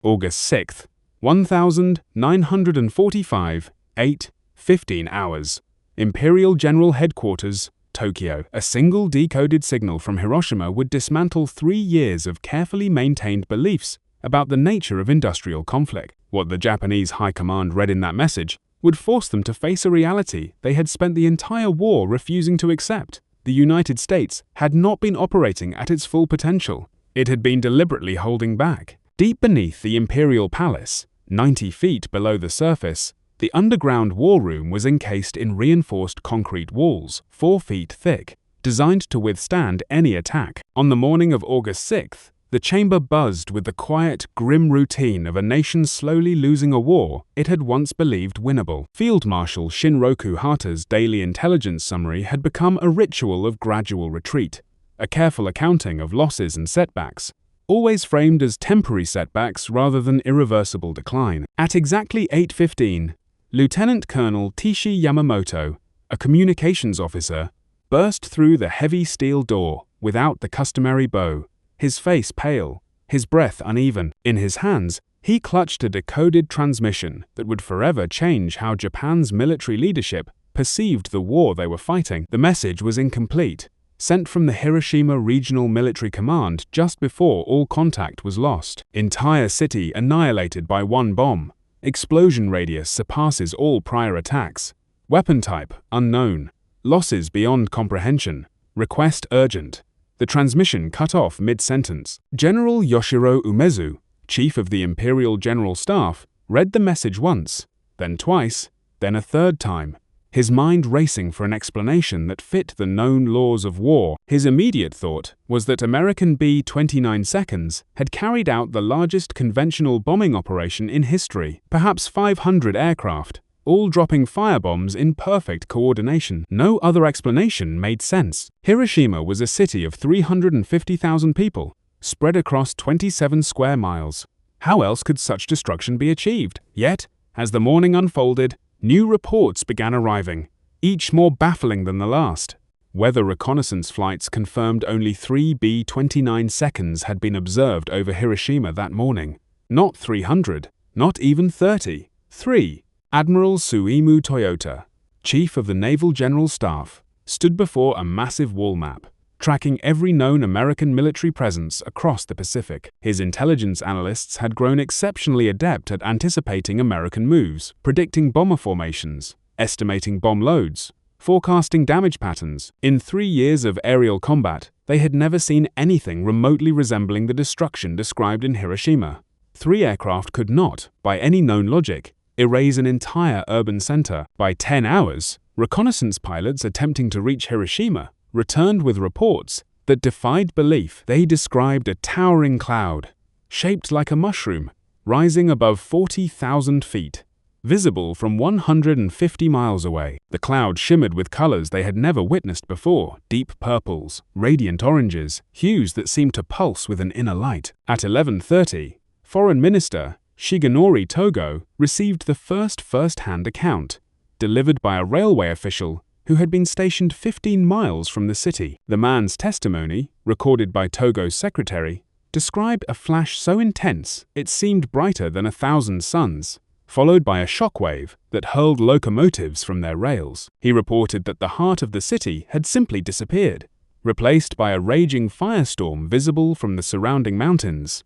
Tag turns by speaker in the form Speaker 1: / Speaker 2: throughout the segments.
Speaker 1: August 6th, 1945, 8:15 hours. Imperial General Headquarters, Tokyo. A single decoded signal from Hiroshima would dismantle 3 years of carefully maintained beliefs about the nature of industrial conflict. What the Japanese High Command read in that message would force them to face a reality they had spent the entire war refusing to accept. The United States had not been operating at its full potential. It had been deliberately holding back. Deep beneath the Imperial Palace, 90 feet below the surface, the underground war room was encased in reinforced concrete walls, 4 feet thick, designed to withstand any attack. On the morning of August 6th, the chamber buzzed with the quiet, grim routine of a nation slowly losing a war it had once believed winnable. Field Marshal Shinroku Hata's daily intelligence summary had become a ritual of gradual retreat, a careful accounting of losses and setbacks, always framed as temporary setbacks rather than irreversible decline. At exactly 8:15, Lieutenant Colonel Tishi Yamamoto, a communications officer, burst through the heavy steel door without the customary bow, his face pale, his breath uneven. In his hands, he clutched a decoded transmission that would forever change how Japan's military leadership perceived the war they were fighting. The message was incomplete, sent from the Hiroshima Regional Military Command just before all contact was lost. Entire city annihilated by one bomb. Explosion radius surpasses all prior attacks. Weapon type unknown. Losses beyond comprehension. Request urgent. The transmission cut off mid-sentence. General Yoshiro Umezu, chief of the Imperial General Staff, read the message once, then twice, then a third time, his mind racing for an explanation that fit the known laws of war. His immediate thought was that American B-29 Seconds had carried out the largest conventional bombing operation in history, perhaps 500 aircraft, all dropping firebombs in perfect coordination. No other explanation made sense. Hiroshima was a city of 350,000 people, spread across 27 square miles. How else could such destruction be achieved? Yet, as the morning unfolded, new reports began arriving, each more baffling than the last. Weather reconnaissance flights confirmed only 3 B-29 Seconds had been observed over Hiroshima that morning. Not 300, not even 30. 3. Admiral Suimu Toyota, chief of the Naval General Staff, stood before a massive wall map, tracking every known American military presence across the Pacific. His intelligence analysts had grown exceptionally adept at anticipating American moves, predicting bomber formations, estimating bomb loads, forecasting damage patterns. In 3 years of aerial combat, they had never seen anything remotely resembling the destruction described in Hiroshima. 3 aircraft could not, by any known logic, erase an entire urban center. By 10 hours, reconnaissance pilots attempting to reach Hiroshima returned with reports that defied belief. They described a towering cloud, shaped like a mushroom, rising above 40,000 feet, visible from 150 miles away. The cloud shimmered with colors they had never witnessed before: deep purples, radiant oranges, hues that seemed to pulse with an inner light. At 11:30, Foreign Minister Shigenori Togo received the first-hand account, delivered by a railway official who had been stationed 15 miles from the city. The man's testimony, recorded by Togo's secretary, described a flash so intense it seemed brighter than 1,000 suns, followed by a shockwave that hurled locomotives from their rails. He reported that the heart of the city had simply disappeared, replaced by a raging firestorm visible from the surrounding mountains.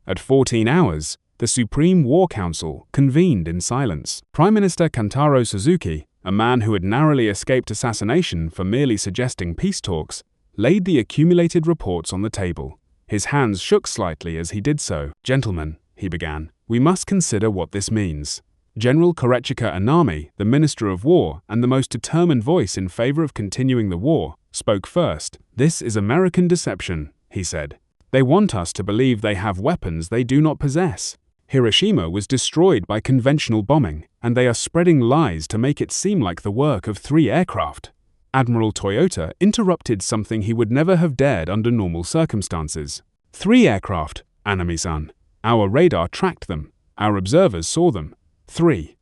Speaker 1: At 14 hours, the Supreme War Council convened in silence. Prime Minister Kantaro Suzuki, a man who had narrowly escaped assassination for merely suggesting peace talks, laid the accumulated reports on the table. His hands shook slightly as he did so. "Gentlemen," he began, "we must consider what this means." General Korechika Anami, the Minister of War and the most determined voice in favor of continuing the war, spoke first. "This is American deception," he said. "They want us to believe they have weapons they do not possess. Hiroshima was destroyed by conventional bombing, and they are spreading lies to make it seem like the work of 3 aircraft. Admiral Toyota interrupted something he would never have dared under normal circumstances. 3 aircraft, Anami-san. Our radar tracked them. Our observers saw them. 3.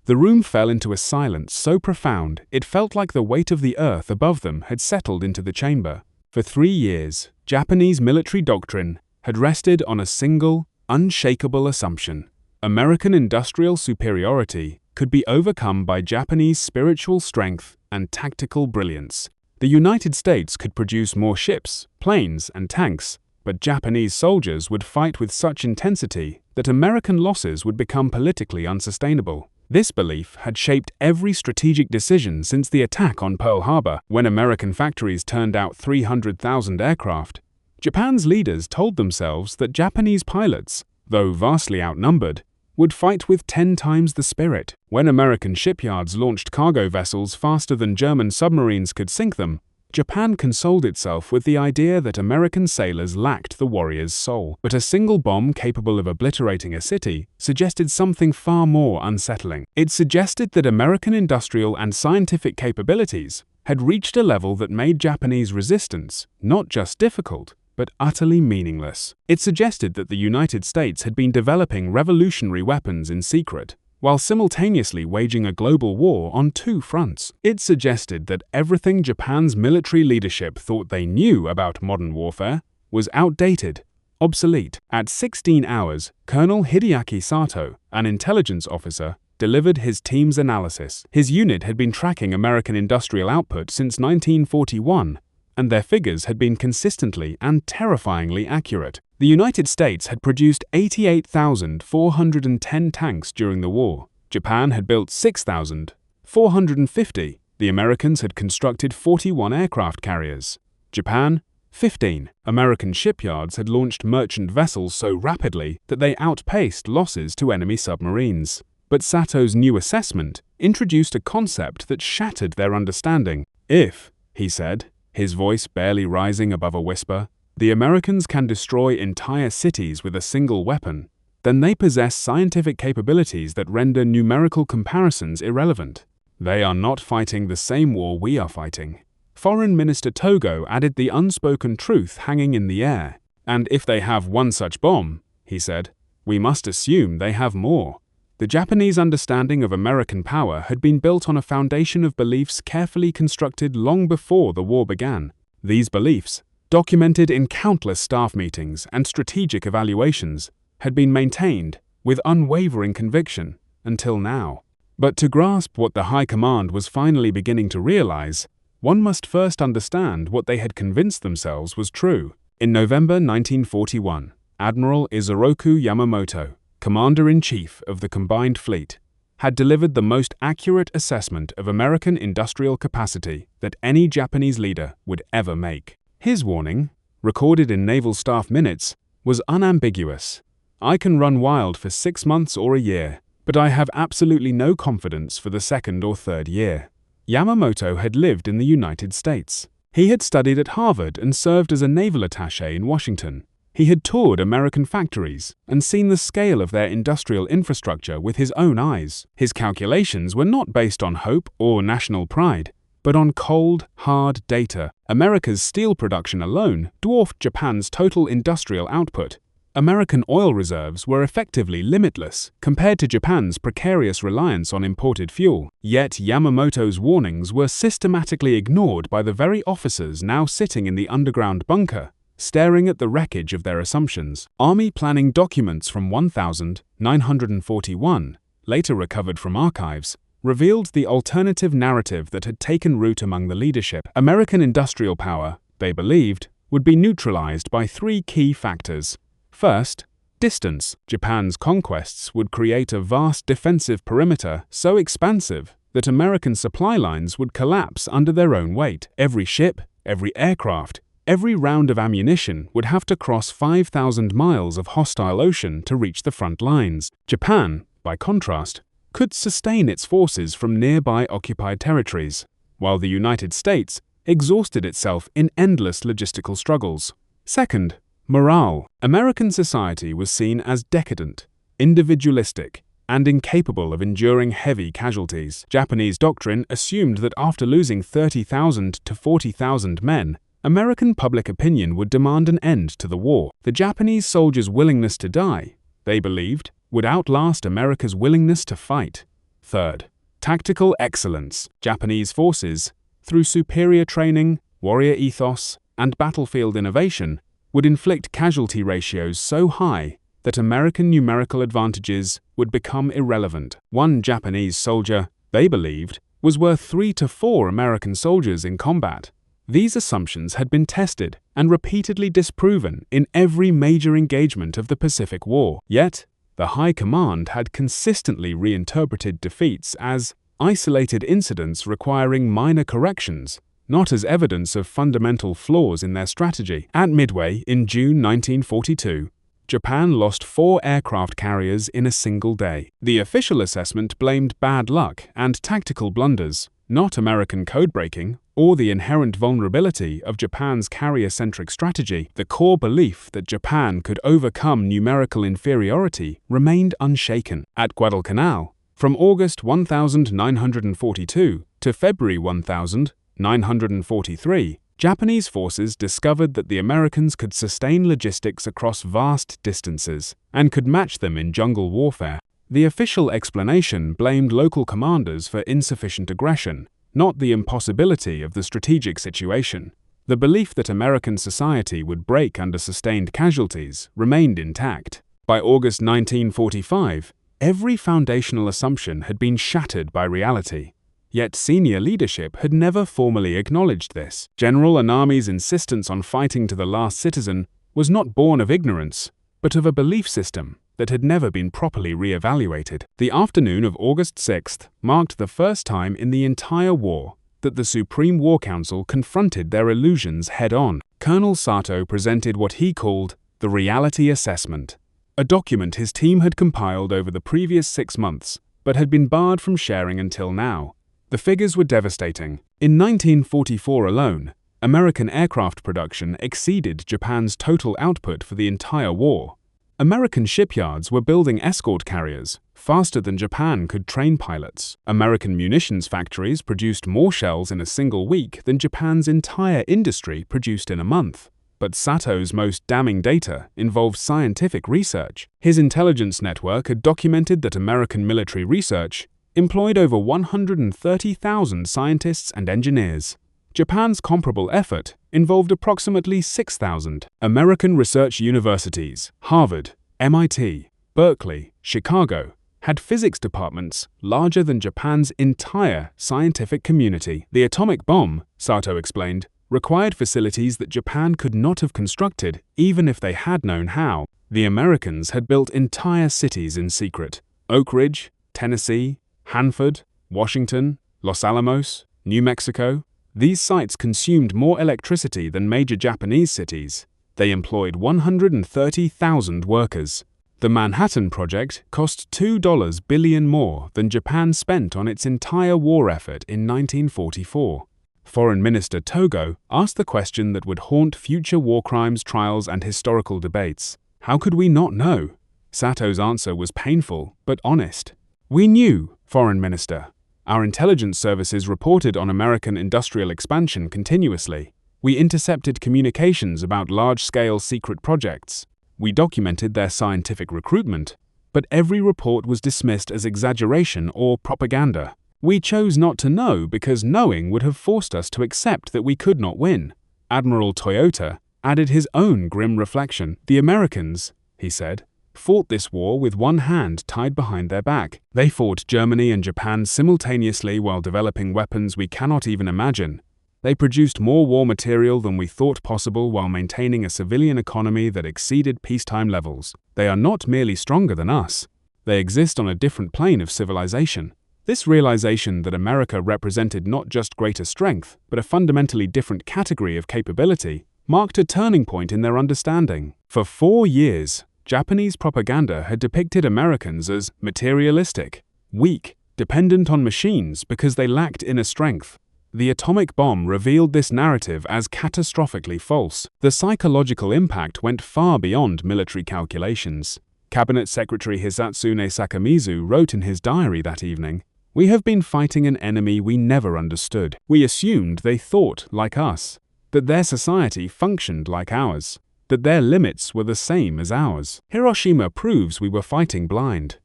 Speaker 1: The room fell into a silence so profound it felt like the weight of the earth above them had settled into the chamber. For 3 years, Japanese military doctrine had rested on a single, unshakable assumption. American industrial superiority could be overcome by Japanese spiritual strength and tactical brilliance. The United States could produce more ships, planes, and tanks, but Japanese soldiers would fight with such intensity that American losses would become politically unsustainable. This belief had shaped every strategic decision since the attack on Pearl Harbor. When American factories turned out 300,000 aircraft, Japan's leaders told themselves that Japanese pilots, though vastly outnumbered, would fight with 10 times the spirit. When American shipyards launched cargo vessels faster than German submarines could sink them, Japan consoled itself with the idea that American sailors lacked the warrior's soul. But a single bomb capable of obliterating a city suggested something far more unsettling. It suggested that American industrial and scientific capabilities had reached a level that made Japanese resistance not just difficult, but utterly meaningless. It suggested that the United States had been developing revolutionary weapons in secret, while simultaneously waging a global war on 2 fronts. It suggested that everything Japan's military leadership thought they knew about modern warfare was outdated, obsolete. At 16 hours, Colonel Hideaki Sato, an intelligence officer, delivered his team's analysis. His unit had been tracking American industrial output since 1941, and their figures had been consistently and terrifyingly accurate. The United States had produced 88,410 tanks during the war. Japan had built 6,450. The Americans had constructed 41 aircraft carriers. Japan, 15. American shipyards had launched merchant vessels so rapidly that they outpaced losses to enemy submarines. But Sato's new assessment introduced a concept that shattered their understanding. If, he said, his voice barely rising above a whisper, the Americans can destroy entire cities with a single weapon, then they possess scientific capabilities that render numerical comparisons irrelevant. They are not fighting the same war we are fighting. Foreign Minister Togo added the unspoken truth hanging in the air. And if they have one such bomb, he said, we must assume they have more. The Japanese understanding of American power had been built on a foundation of beliefs carefully constructed long before the war began. These beliefs, documented in countless staff meetings and strategic evaluations, had been maintained with unwavering conviction until now. But to grasp what the High Command was finally beginning to realize, one must first understand what they had convinced themselves was true. In November 1941, Admiral Isoroku Yamamoto, Commander-in-Chief of the Combined Fleet, had delivered the most accurate assessment of American industrial capacity that any Japanese leader would ever make. His warning, recorded in Naval Staff minutes, was unambiguous. I can run wild for 6 months or a year, but I have absolutely no confidence for the 2nd or 3rd year. Yamamoto had lived in the United States. He had studied at Harvard and served as a naval attaché in Washington. He had toured American factories and seen the scale of their industrial infrastructure with his own eyes. His calculations were not based on hope or national pride, but on cold, hard data. America's steel production alone dwarfed Japan's total industrial output. American oil reserves were effectively limitless compared to Japan's precarious reliance on imported fuel. Yet Yamamoto's warnings were systematically ignored by the very officers now sitting in the underground bunker, staring at the wreckage of their assumptions. Army planning documents from 1941, later recovered from archives, revealed the alternative narrative that had taken root among the leadership. American industrial power, they believed, would be neutralized by 3 key factors. First, distance. Japan's conquests would create a vast defensive perimeter so expansive that American supply lines would collapse under their own weight. Every ship, every aircraft, every round of ammunition would have to cross 5,000 miles of hostile ocean to reach the front lines. Japan, by contrast, could sustain its forces from nearby occupied territories, while the United States exhausted itself in endless logistical struggles. Second, morale. American society was seen as decadent, individualistic, and incapable of enduring heavy casualties. Japanese doctrine assumed that after losing 30,000 to 40,000 men, American public opinion would demand an end to the war. The Japanese soldiers' willingness to die, they believed, would outlast America's willingness to fight. Third, tactical excellence. Japanese forces, through superior training, warrior ethos, and battlefield innovation, would inflict casualty ratios so high that American numerical advantages would become irrelevant. One Japanese soldier, they believed, was worth 3 to 4 American soldiers in combat. These assumptions had been tested and repeatedly disproven in every major engagement of the Pacific War. Yet, the High Command had consistently reinterpreted defeats as isolated incidents requiring minor corrections, not as evidence of fundamental flaws in their strategy. At Midway in June 1942, Japan lost 4 aircraft carriers in a single day. The official assessment blamed bad luck and tactical blunders, not American code-breaking or the inherent vulnerability of Japan's carrier-centric strategy. The core belief that Japan could overcome numerical inferiority remained unshaken. At Guadalcanal, from August 1942 to February 1943, Japanese forces discovered that the Americans could sustain logistics across vast distances and could match them in jungle warfare. The official explanation blamed local commanders for insufficient aggression, not the impossibility of the strategic situation. The belief that American society would break under sustained casualties remained intact. By August 1945, every foundational assumption had been shattered by reality. Yet senior leadership had never formally acknowledged this. General Anami's insistence on fighting to the last citizen was not born of ignorance, but of a belief system that had never been properly re-evaluated. The afternoon of August 6th marked the first time in the entire war that the Supreme War Council confronted their illusions head-on. Colonel Sato presented what he called the reality assessment, a document his team had compiled over the previous 6 months, but had been barred from sharing until now. The figures were devastating. In 1944 alone, American aircraft production exceeded Japan's total output for the entire war. American shipyards were building escort carriers faster than Japan could train pilots. American munitions factories produced more shells in a single week than Japan's entire industry produced in a month. But Sato's most damning data involved scientific research. His intelligence network had documented that American military research employed over 130,000 scientists and engineers. Japan's comparable effort involved approximately 6,000. American research universities, Harvard, MIT, Berkeley, Chicago, had physics departments larger than Japan's entire scientific community. The atomic bomb, Sato explained, required facilities that Japan could not have constructed even if they had known how. The Americans had built entire cities in secret. Oak Ridge, Tennessee, Hanford, Washington, Los Alamos, New Mexico. These sites consumed more electricity than major Japanese cities. They employed 130,000 workers. The Manhattan Project cost $2 billion more than Japan spent on its entire war effort in 1944. Foreign Minister Togo asked the question that would haunt future war crimes trials and historical debates. How could we not know? Sato's answer was painful but honest. We knew, Foreign Minister. Our intelligence services reported on American industrial expansion continuously. We intercepted communications about large-scale secret projects. We documented their scientific recruitment, but every report was dismissed as exaggeration or propaganda. We chose not to know because knowing would have forced us to accept that we could not win. Admiral Toyota added his own grim reflection. The Americans, he said, fought this war with one hand tied behind their back. They fought Germany and Japan simultaneously while developing weapons we cannot even imagine. They produced more war material than we thought possible while maintaining a civilian economy that exceeded peacetime levels. They are not merely stronger than us. They exist on a different plane of civilization. This realization that America represented not just greater strength, but a fundamentally different category of capability, marked a turning point in their understanding. For 4 years, Japanese propaganda had depicted Americans as materialistic, weak, dependent on machines because they lacked inner strength. The atomic bomb revealed this narrative as catastrophically false. The psychological impact went far beyond military calculations. Cabinet Secretary Hisatsune Sakamizu wrote in his diary that evening, "We have been fighting an enemy we never understood. We assumed they thought like us, that their society functioned like ours, that their limits were the same as ours. Hiroshima proves we were fighting blind."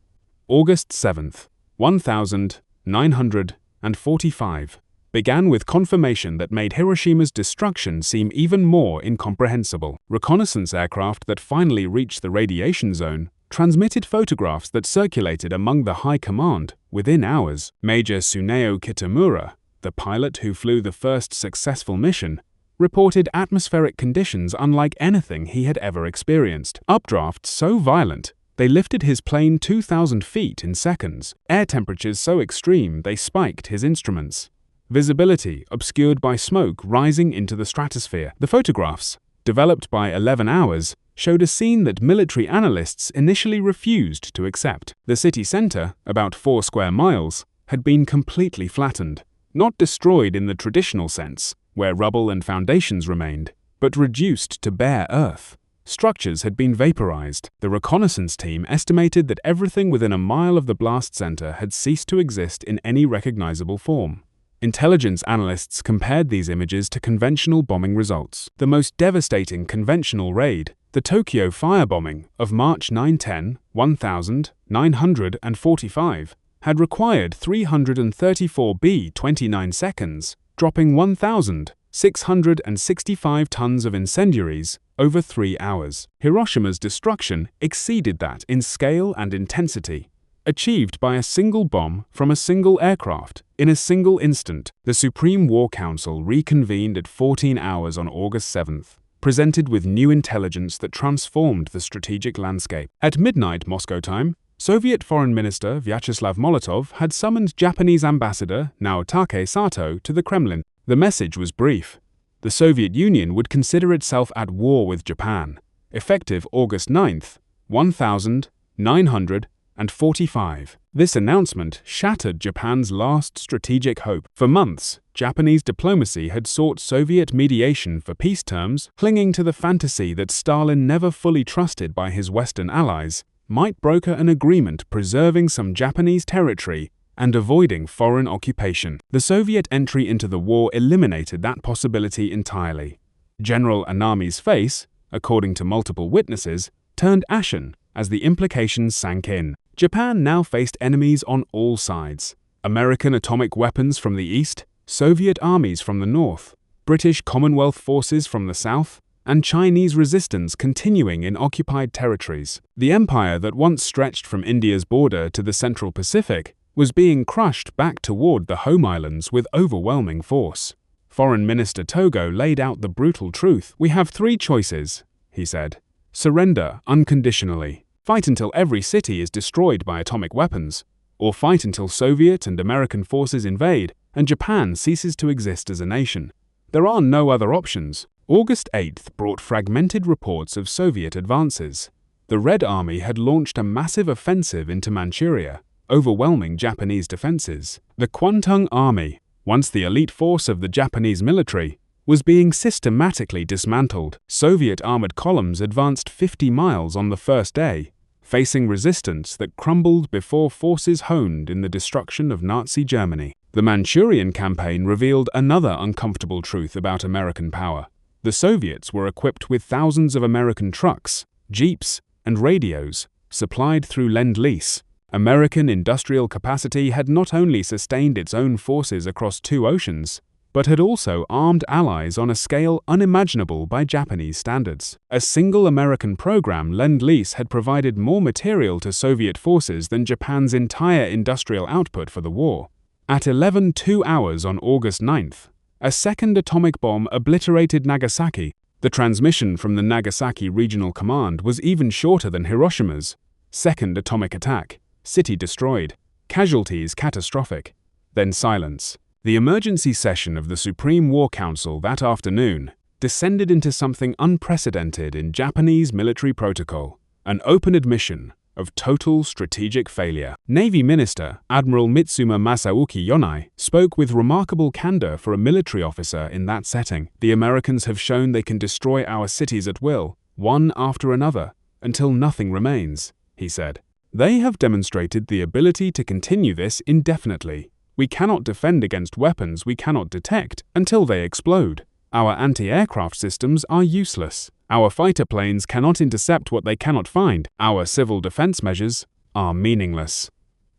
Speaker 1: August 7th, 1945. began with confirmation that made Hiroshima's destruction seem even more incomprehensible. Reconnaissance aircraft that finally reached the radiation zone transmitted photographs that circulated among the high command within hours. Major Tsuneo Kitamura, the pilot who flew the first successful mission, reported atmospheric conditions unlike anything he had ever experienced. Updrafts so violent they lifted his plane 2,000 feet in seconds. Air temperatures so extreme they spiked his instruments. Visibility obscured by smoke rising into the stratosphere. The photographs, developed by 11 hours, showed a scene that military analysts initially refused to accept. The city center, about 4 square miles, had been completely flattened, not destroyed in the traditional sense, where rubble and foundations remained, but reduced to bare earth. Structures had been vaporized. The reconnaissance team estimated that everything within a mile of the blast center had ceased to exist in any recognizable form. Intelligence analysts compared these images to conventional bombing results. The most devastating conventional raid, the Tokyo firebombing of March 9-10, 1945, had required 334 B-29 seconds, dropping 1,665 tons of incendiaries over 3 hours. Hiroshima's destruction exceeded that in scale and intensity, achieved by a single bomb from a single aircraft in a single instant. The Supreme War Council reconvened at 14 hours on August 7th, presented with new intelligence that transformed the strategic landscape. At midnight Moscow time, Soviet Foreign Minister Vyacheslav Molotov had summoned Japanese Ambassador Naotake Sato to the Kremlin. The message was brief. The Soviet Union would consider itself at war with Japan, effective August 9th, 1945. This announcement shattered Japan's last strategic hope. For months, Japanese diplomacy had sought Soviet mediation for peace terms, clinging to the fantasy that Stalin, never fully trusted by his Western allies, might broker an agreement preserving some Japanese territory and avoiding foreign occupation. The Soviet entry into the war eliminated that possibility entirely. General Anami's face, according to multiple witnesses, turned ashen as the implications sank in. Japan now faced enemies on all sides: American atomic weapons from the east, Soviet armies from the north, British Commonwealth forces from the south, and Chinese resistance continuing in occupied territories. The empire that once stretched from India's border to the Central Pacific was being crushed back toward the home islands with overwhelming force. Foreign Minister Togo laid out the brutal truth. "We have 3 choices," he said. "Surrender unconditionally, fight until every city is destroyed by atomic weapons, or fight until Soviet and American forces invade and Japan ceases to exist as a nation. There are no other options." August 8th brought fragmented reports of Soviet advances. The Red Army had launched a massive offensive into Manchuria, overwhelming Japanese defenses. The Kwantung Army, once the elite force of the Japanese military, was being systematically dismantled. Soviet armored columns advanced 50 miles on the first day, facing resistance that crumbled before forces honed in the destruction of Nazi Germany. The Manchurian campaign revealed another uncomfortable truth about American power. The Soviets were equipped with thousands of American trucks, jeeps, and radios, supplied through Lend-Lease. American industrial capacity had not only sustained its own forces across 2 oceans, but had also armed allies on a scale unimaginable by Japanese standards. A single American program, Lend-Lease, had provided more material to Soviet forces than Japan's entire industrial output for the war. At 11:02 hours on August 9th, a second atomic bomb obliterated Nagasaki. The transmission from the Nagasaki Regional Command was even shorter than Hiroshima's. Second atomic attack. City destroyed. Casualties catastrophic. Then silence. The emergency session of the Supreme War Council that afternoon descended into something unprecedented in Japanese military protocol: an open admission of total strategic failure. Navy Minister Admiral Mitsuma Masaoki Yonai spoke with remarkable candor for a military officer in that setting. "The Americans have shown they can destroy our cities at will, one after another, until nothing remains," he said. "They have demonstrated the ability to continue this indefinitely. We cannot defend against weapons we cannot detect until they explode. Our anti-aircraft systems are useless. Our fighter planes cannot intercept what they cannot find. Our civil defense measures are meaningless."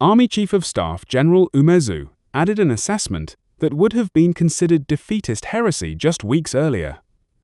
Speaker 1: Army Chief of Staff General Umezu added an assessment that would have been considered defeatist heresy just weeks earlier.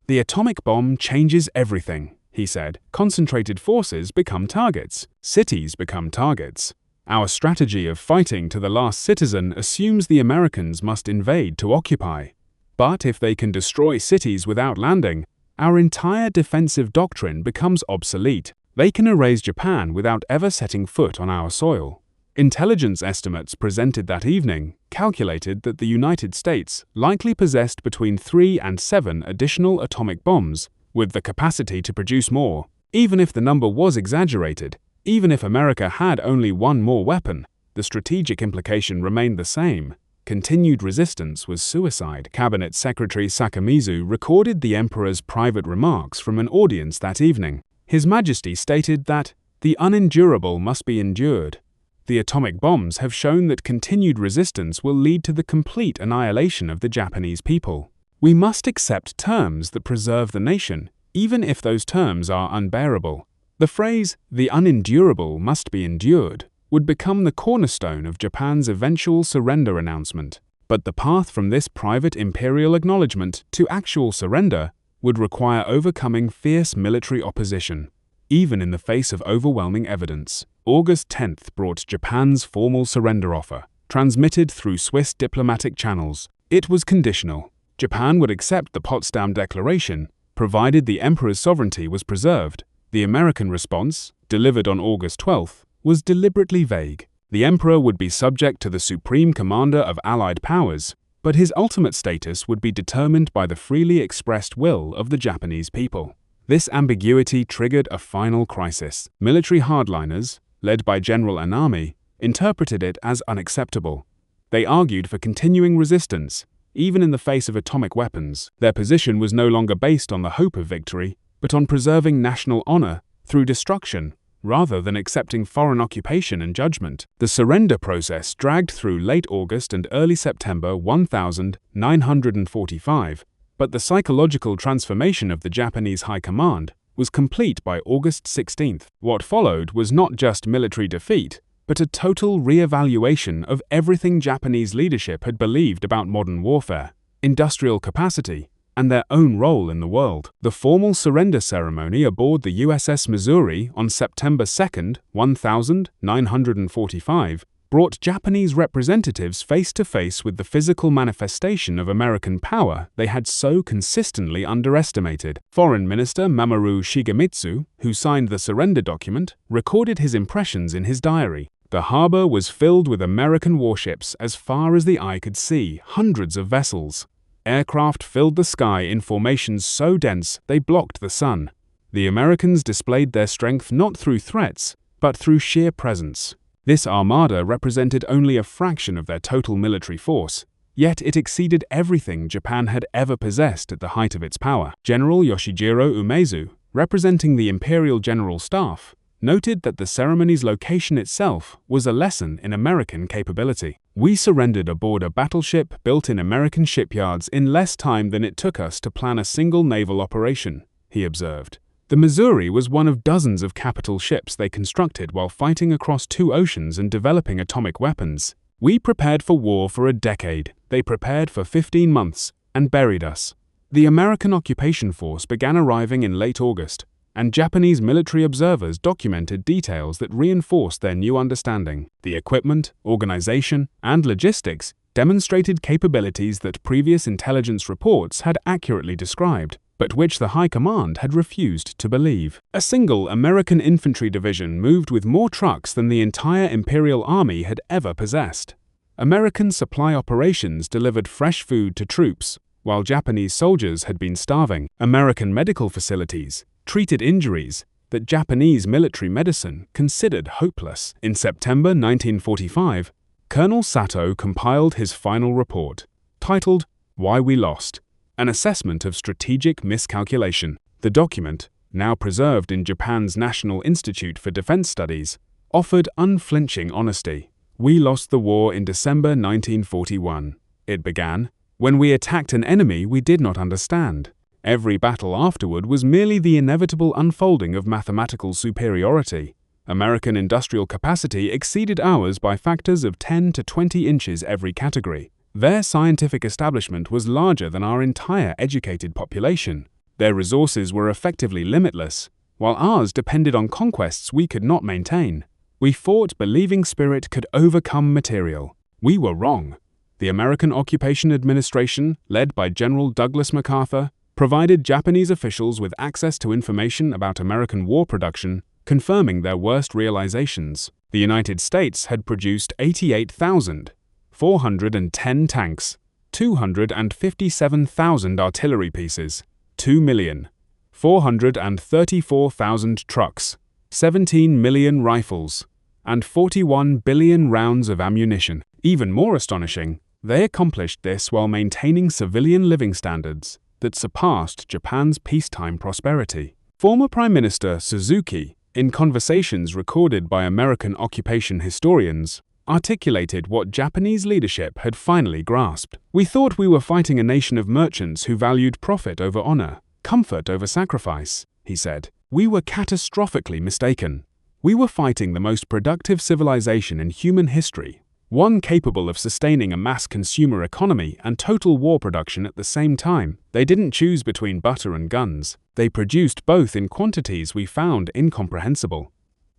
Speaker 1: "The atomic bomb changes everything," he said. "Concentrated forces become targets. Cities become targets. Our strategy of fighting to the last citizen assumes the Americans must invade to occupy. But if they can destroy cities without landing, our entire defensive doctrine becomes obsolete. They can erase Japan without ever setting foot on our soil." Intelligence estimates presented that evening calculated that the United States likely possessed between 3 and 7 additional atomic bombs, with the capacity to produce more. Even if the number was exaggerated, even if America had only one more weapon, the strategic implication remained the same. Continued resistance was suicide. Cabinet Secretary Sakamizu recorded the emperor's private remarks from an audience that evening. His Majesty stated that the unendurable must be endured. "The atomic bombs have shown that continued resistance will lead to the complete annihilation of the Japanese people. We must accept terms that preserve the nation, even if those terms are unbearable." The phrase, "the unendurable must be endured," would become the cornerstone of Japan's eventual surrender announcement. But the path from this private imperial acknowledgement to actual surrender would require overcoming fierce military opposition, even in the face of overwhelming evidence. August 10th brought Japan's formal surrender offer, transmitted through Swiss diplomatic channels. It was conditional. Japan would accept the Potsdam Declaration, provided the emperor's sovereignty was preserved. The American response, delivered on August 12th, was deliberately vague. The emperor would be subject to the supreme commander of Allied powers, but his ultimate status would be determined by the freely expressed will of the Japanese people. This ambiguity triggered a final crisis. Military hardliners, led by General Anami, interpreted it as unacceptable. They argued for continuing resistance, even in the face of atomic weapons. Their position was no longer based on the hope of victory, but on preserving national honor through destruction, rather than accepting foreign occupation and judgment. The surrender process dragged through late August and early September 1945, but the psychological transformation of the Japanese High Command was complete by August 16th. What followed was not just military defeat, but a total re-evaluation of everything Japanese leadership had believed about modern warfare, industrial capacity, and their own role in the world. The formal surrender ceremony aboard the USS Missouri on September 2, 1945, brought Japanese representatives face to face with the physical manifestation of American power they had so consistently underestimated. Foreign Minister Mamoru Shigemitsu, who signed the surrender document, recorded his impressions in his diary. "The harbor was filled with American warships as far as the eye could see, hundreds of vessels. Aircraft filled the sky in formations so dense they blocked the sun. The Americans displayed their strength not through threats, but through sheer presence. This armada represented only a fraction of their total military force, yet it exceeded everything Japan had ever possessed at the height of its power." General Yoshijiro Umezu, representing the Imperial General Staff, noted that the ceremony's location itself was a lesson in American capability. "We surrendered aboard a battleship built in American shipyards in less time than it took us to plan a single naval operation," he observed. The Missouri was one of dozens of capital ships they constructed while fighting across 2 oceans and developing atomic weapons. "We prepared for war for a decade. They prepared for 15 months and buried us." The American occupation force began arriving in late August, and Japanese military observers documented details that reinforced their new understanding. The equipment, organization, and logistics demonstrated capabilities that previous intelligence reports had accurately described, but which the High Command had refused to believe. A single American infantry division moved with more trucks than the entire Imperial Army had ever possessed. American supply operations delivered fresh food to troops, while Japanese soldiers had been starving. American medical facilities treated injuries that Japanese military medicine considered hopeless. In September 1945, Colonel Sato compiled his final report, titled "Why We Lost: An Assessment of Strategic Miscalculation." The document, now preserved in Japan's National Institute for Defense Studies, offered unflinching honesty. "We lost the war in December 1941. It began when we attacked an enemy we did not understand. Every battle afterward was merely the inevitable unfolding of mathematical superiority. American industrial capacity exceeded ours by factors of 10 to 20 inches every category. Their scientific establishment was larger than our entire educated population. Their resources were effectively limitless, while ours depended on conquests we could not maintain. We fought believing spirit could overcome material. We were wrong. The American Occupation Administration, led by General Douglas MacArthur, provided Japanese officials with access to information about American war production, confirming their worst realizations. The United States had produced 88,410 tanks, 257,000 artillery pieces, 2,434,000 trucks, 17 million rifles, and 41 billion rounds of ammunition. Even more astonishing, they accomplished this while maintaining civilian living standards that surpassed Japan's peacetime prosperity. Former Prime Minister Suzuki, in conversations recorded by American occupation historians, articulated what Japanese leadership had finally grasped. "We thought we were fighting a nation of merchants who valued profit over honor, comfort over sacrifice," he said. "We were catastrophically mistaken. We were fighting the most productive civilization in human history, one capable of sustaining a mass consumer economy and total war production at the same time. They didn't choose between butter and guns. They produced both in quantities we found incomprehensible."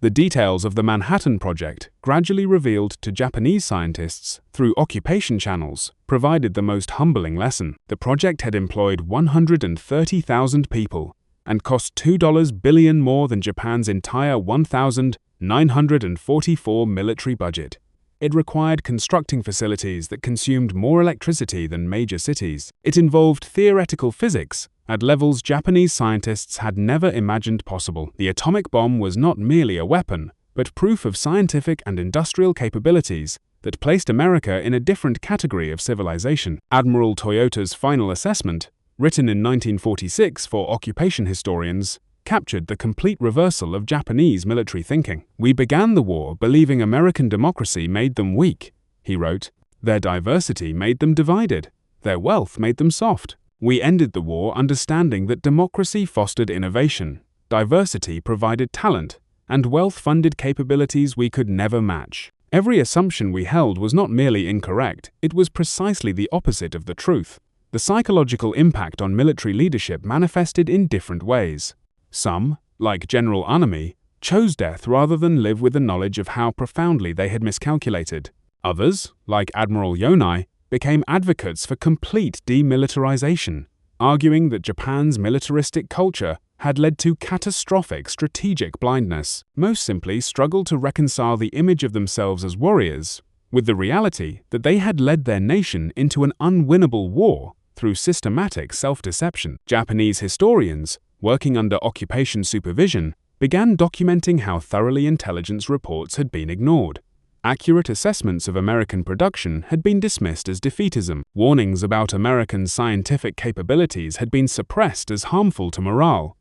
Speaker 1: The details of the Manhattan Project, gradually revealed to Japanese scientists through occupation channels, provided the most humbling lesson. The project had employed 130,000 people and cost $2 billion more than Japan's entire 1,944 military budget. It required constructing facilities that consumed more electricity than major cities. It involved theoretical physics at levels Japanese scientists had never imagined possible. The atomic bomb was not merely a weapon, but proof of scientific and industrial capabilities that placed America in a different category of civilization. Admiral Toyota's final assessment, written in 1946 for occupation historians, captured the complete reversal of Japanese military thinking. "We began the war believing American democracy made them weak," he wrote. "Their diversity made them divided. Their wealth made them soft. We ended the war understanding that democracy fostered innovation, diversity provided talent, and wealth funded capabilities we could never match. Every assumption we held was not merely incorrect, it was precisely the opposite of the truth." The psychological impact on military leadership manifested in different ways. Some, like General Anami, chose death rather than live with the knowledge of how profoundly they had miscalculated. Others, like Admiral Yonai, became advocates for complete demilitarization, arguing that Japan's militaristic culture had led to catastrophic strategic blindness. Most simply struggled to reconcile the image of themselves as warriors with the reality that they had led their nation into an unwinnable war through systematic self-deception. Japanese historians, working under occupation supervision, began documenting how thoroughly intelligence reports had been ignored. Accurate assessments of American production had been dismissed as defeatism. Warnings about American scientific capabilities had been suppressed as harmful to morale.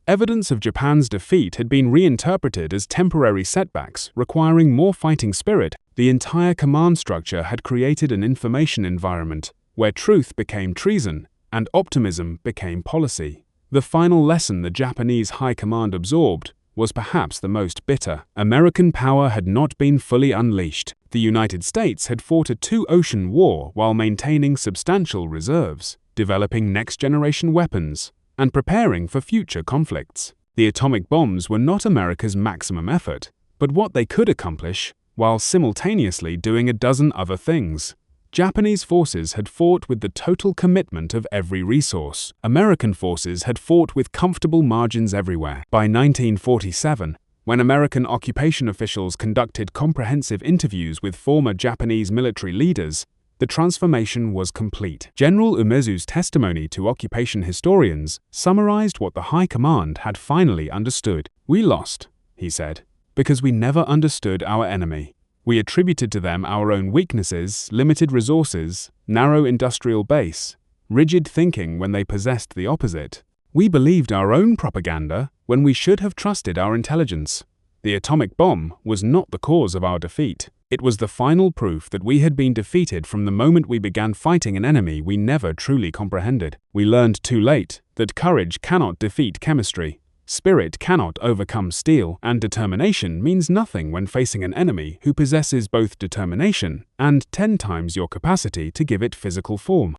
Speaker 1: Evidence of Japan's defeat had been reinterpreted as temporary setbacks requiring more fighting spirit. The entire command structure had created an information environment where truth became treason and optimism became policy. The final lesson the Japanese high command absorbed was perhaps the most bitter. American power had not been fully unleashed. The United States had fought a two-ocean war while maintaining substantial reserves, developing next-generation weapons, and preparing for future conflicts. The atomic bombs were not America's maximum effort, but what they could accomplish, while simultaneously doing a dozen other things. Japanese forces had fought with the total commitment of every resource. American forces had fought with comfortable margins everywhere. By 1947, when American occupation officials conducted comprehensive interviews with former Japanese military leaders, the transformation was complete. General Umezu's testimony to occupation historians summarized what the High Command had finally understood. "We lost," he said, "because we never understood our enemy. We attributed to them our own weaknesses, limited resources, narrow industrial base, rigid thinking when they possessed the opposite. We believed our own propaganda when we should have trusted our intelligence. The atomic bomb was not the cause of our defeat. It was the final proof that we had been defeated from the moment we began fighting an enemy we never truly comprehended. We learned too late that courage cannot defeat chemistry, Spirit cannot overcome steel, and determination means nothing when facing an enemy who possesses both determination and 10 times your capacity to give it physical form.